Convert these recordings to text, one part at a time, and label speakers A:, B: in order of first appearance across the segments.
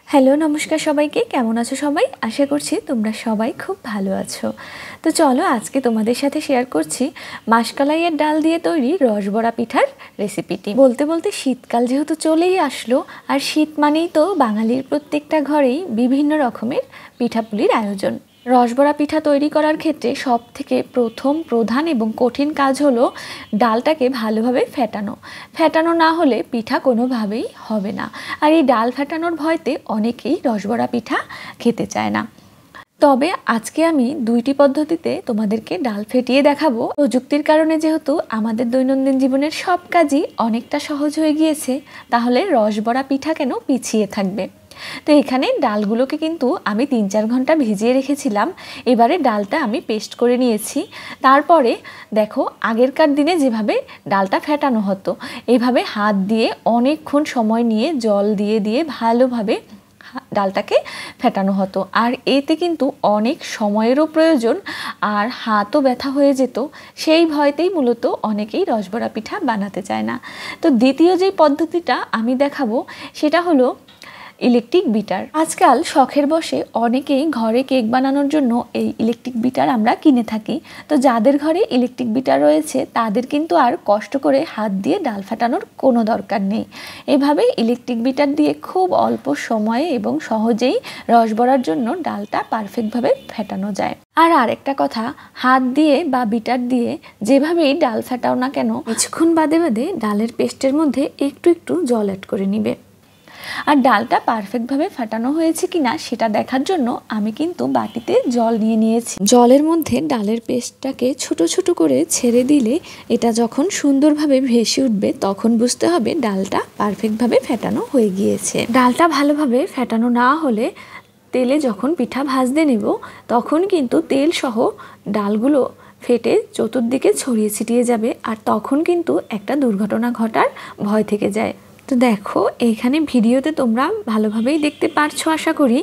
A: Hello নমস্কার সবাইকে, কেমন আছো সবাই? আশা করছি তোমরা সবাই খুব ভালো আছো। তো চলো আজকে তোমাদের সাথে শেয়ার করছি মাসকলাইয়ের ডাল দিয়ে তৈরি রসবড়া পিঠার রেসিপিটি। বলতে বলতে শীতকাল যেহেতু চলেই আসলো, আর শীত মানেই তো বাঙালির প্রত্যেকটা ঘরেই বিভিন্ন রকমের পিঠাপুলির আয়োজন। রসবড়া পিঠা তৈরি করার ক্ষেত্রে সব থেকে প্রধান এবং কঠিন কাজ হলো ডালটাকে ভালোভাবে ফেটানো না হলে পিঠা কোনোভাবেই হবে না। আর এই ডাল ফেটানোর ভয়তে অনেকেই রসবড়া পিঠা খেতে চায় না। তবে আজকে আমি দুইটি পদ্ধতিতে তোমাদেরকে ডাল ফেটিয়ে দেখাবো। প্রযুক্তির কারণে যেহেতু আমাদের দৈনন্দিন জীবনের সব কাজই অনেকটা সহজ হয়ে গিয়েছে, তাহলে রসবড়া পিঠা কেন পিছিয়ে থাকবে। তো এখানে ডালগুলোকে কিন্তু আমি 3-4 ঘন্টা ভিজিয়ে রেখেছিলাম। এবারে ডালটা আমি পেস্ট করে নিয়েছি। তারপরে দেখো, আগেরকার দিনে যেভাবে ডালটা ফেটানো হতো, এইভাবে হাত দিয়ে অনেকক্ষণ সময় নিয়ে জল দিয়ে দিয়ে ভালোভাবে ডালটাকে ফেটানো হতো। আর এতে কিন্তু অনেক সময়েরও প্রয়োজন, আর হাতও ব্যথা হয়ে যেত। সেই ভয়তেই মূলত অনেকেই রসবড়া পিঠা বানাতে চায় না। তো দ্বিতীয় যেই পদ্ধতিটা আমি দেখাবো সেটা হলো ইলেকট্রিক বিটার। আজকাল শখের বশে অনেকেই ঘরে কেক বানানোর জন্য এই ইলেকট্রিক বিটার আমরা কিনে থাকি। তো যাদের ঘরে ইলেকট্রিক বিটার রয়েছে তাদের কিন্তু আর কষ্ট করে হাত দিয়ে ডাল ফাটানোর কোনো দরকার নেই। এভাবে ইলেকট্রিক বিটার দিয়ে খুব অল্প সময়ে এবং সহজেই রসবড়ার জন্য ডালটা পারফেক্টভাবে ফেটানো যায়। আর আরেকটা কথা, হাত দিয়ে বা বিটার দিয়ে যেভাবেই ডাল ফাটাও না কেন, কিছুক্ষণ বাদে বাদে ডালের পেস্টের মধ্যে একটু একটু জল অ্যাড করে নিবে। আর ডালটা পারফেক্টভাবে ফাটানো হয়েছে কিনা সেটা দেখার জন্য আমি কিন্তু বাটিতে জল নিয়ে নিয়েছি। জলের মধ্যে ডালের পেস্টটাকে ছোট ছোট করে ছেড়ে দিলে এটা যখন সুন্দরভাবে ভেসে উঠবে তখন বুঝতে হবে ডালটা পারফেক্টভাবে ফেটানো হয়ে গিয়েছে। ডালটা ভালোভাবে ফেটানো না হলে তেলে যখন পিঠা ভাজতে নেব তখন কিন্তু তেল সহ ডালগুলো ফেটে চতুর্দিকে ছড়িয়ে ছিটিয়ে যাবে, আর তখন কিন্তু একটা দুর্ঘটনা ঘটার ভয় থেকে যায়। তো দেখো, এইখানে ভিডিওতে তোমরা ভালোভাবেই দেখতে পারছো আশা করি,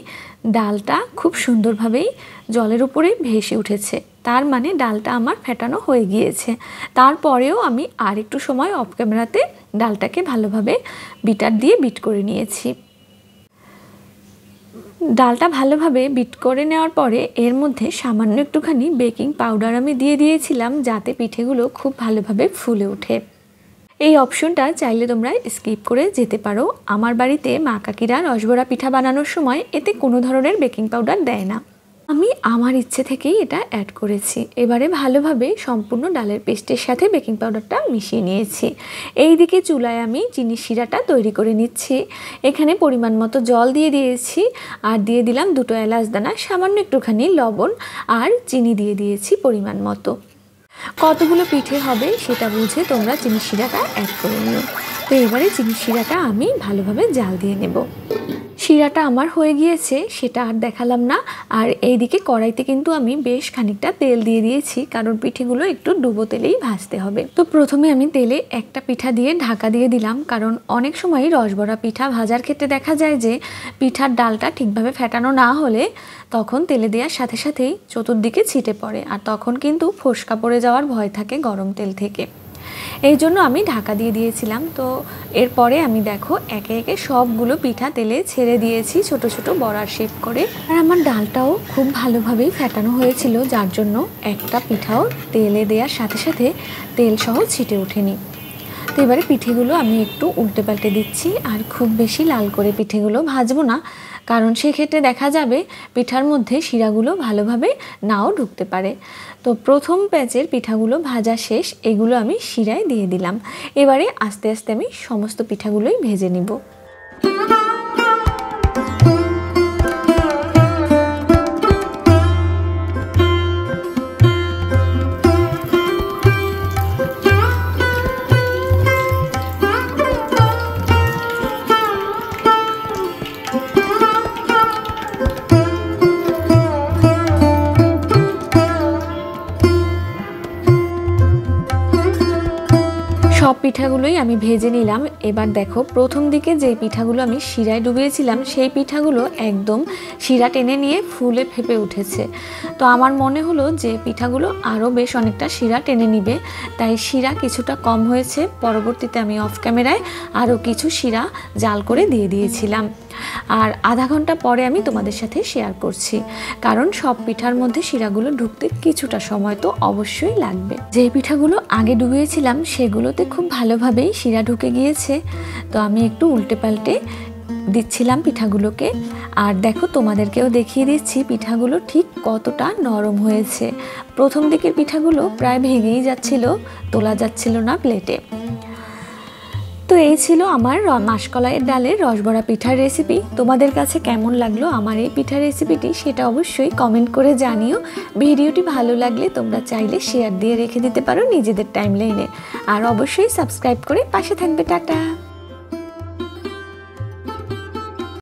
A: ডালটা খুব সুন্দরভাবেই জলের উপরে ভেসে উঠেছে। তার মানে ডালটা আমার ফেটানো হয়ে গিয়েছে। তারপরেও আমি আর একটু সময় অফ ক্যামেরাতে ডালটাকে ভালোভাবে বিটার দিয়ে বিট করে নিয়েছি। ডালটা ভালোভাবে বিট করে নেওয়ার পরে এর মধ্যে সামান্য একটুখানি বেকিং পাউডার আমি দিয়ে দিয়েছিলাম, যাতে পিঠেগুলো খুব ভালোভাবে ফুলে ওঠে। এই অপশনটা চাইলে তোমরা স্কিপ করে যেতে পারো। আমার বাড়িতে মা কাকিরা রসবড়া পিঠা বানানোর সময় এতে কোনো ধরনের বেকিং পাউডার দেয় না। আমি আমার ইচ্ছে থেকেই এটা অ্যাড করেছি। এবারে ভালোভাবে সম্পূর্ণ ডালের পেস্টের সাথে বেকিং পাউডারটা মিশিয়ে নিয়েছি। এই দিকে চুলায় আমি চিনির শিরাটা তৈরি করে নিচ্ছি। এখানে পরিমাণ মতো জল দিয়ে দিয়েছি, আর দিয়ে দিলাম 2 এলাচ দানা, সামান্য একটুখানি লবণ, আর চিনি দিয়ে দিয়েছি পরিমাণ মতো। কতগুলো পিঠে হবে সেটা বুঝে তোমরা চিনি শিরাটা অ্যাড করে নিও। তো এবারে চিনি শিরাটা আমি ভালোভাবে জাল দিয়ে নেব। শিরাটা আমার হয়ে গিয়েছে, সেটা আর দেখালাম না। আর এইদিকে কড়াইতে কিন্তু আমি বেশ খানিকটা তেল দিয়ে দিয়েছি, কারণ পিঠেগুলো একটু ডুবো তেলেই ভাজতে হবে। তো প্রথমে আমি তেলে একটা পিঠা দিয়ে ঢাকা দিয়ে দিলাম, কারণ অনেক সময় রসবড়া পিঠা ভাজার ক্ষেত্রে দেখা যায় যে পিঠার ডালটা ঠিকভাবে ফেটানো না হলে তখন তেলে দেওয়ার সাথে সাথেই চতুর্দিকে ছিটে পড়ে, আর তখন কিন্তু ফোসকা পড়ে যাওয়ার ভয় থাকে গরম তেল থেকে। এই জন্য আমি ঢাকা দিয়ে দিয়েছিলাম। তো এরপরে আমি দেখো একে একে সবগুলো পিঠা তেলে ছেড়ে দিয়েছি ছোট ছোট বড়ার শেপ করে। আর আমার ডালটাও খুব ভালোভাবেই ফেটানো হয়েছিল, যার জন্য একটা পিঠাও তেলে দেওয়ার সাথে সাথে তেল সহ ছিটে ওঠেনি। তো এবারে পিঠেগুলো আমি একটু উল্টে পাল্টে দিচ্ছি, আর খুব বেশি লাল করে পিঠেগুলো ভাজবো না, কারণ সেক্ষেত্রে দেখা যাবে পিঠার মধ্যে শিরাগুলো ভালোভাবে নাও ঢুকতে পারে। তো প্রথম ব্যাচের পিঠাগুলো ভাজা শেষ, এগুলো আমি শিরায় দিয়ে দিলাম। এবারে আস্তে আস্তে আমি সমস্ত পিঠাগুলোই ভেজে নিব। সব পিঠাগুলোই আমি ভেজে নিলাম। এবার দেখো, প্রথম দিকে যে পিঠাগুলো আমি শিরায় ডুবিয়েছিলাম সেই পিঠাগুলো একদম শিরা টেনে নিয়ে ফুলে ফেপে উঠেছে। তো আমার মনে হলো যে পিঠাগুলো আরও বেশ অনেকটা শিরা টেনে নিবে, তাই শিরা কিছুটা কম হয়েছে। পরবর্তীতে আমি অফ ক্যামেরায় আরও কিছু শিরা জাল করে দিয়ে দিয়েছিলাম। আর আধা ঘন্টা পরে আমি তোমাদের সাথে শেয়ার করছি, কারণ সব পিঠার মধ্যে শিরাগুলো ঢুকতে কিছুটা সময় তো অবশ্যই লাগবে। যে পিঠাগুলো আগে ডুবিয়েছিলাম সেগুলোতে খুব ভালোভাবেই শিরা ঢুকে গিয়েছে, তো আমি একটু উল্টে পাল্টে দিচ্ছিলাম পিঠাগুলোকে। আর দেখো তোমাদেরকেও দেখিয়ে দিচ্ছি পিঠাগুলো ঠিক কতটা নরম হয়েছে। প্রথম দিকের পিঠাগুলো প্রায় ভেঙেই যাচ্ছিল, তোলা যাচ্ছিল না প্লেটে। তো এই ছিল আমার মাসকলাইয়ের ডালের রসবড়া পিঠার রেসিপি। তোমাদের কাছে কেমন লাগলো আমার এই পিঠার রেসিপিটি সেটা অবশ্যই কমেন্ট করে জানিও। ভিডিওটি ভালো লাগলে তোমরা চাইলে শেয়ার দিয়ে রেখে দিতে পারো নিজেদের টাইমলাইনে, আর অবশ্যই সাবস্ক্রাইব করে পাশে থাকবে। টাটা।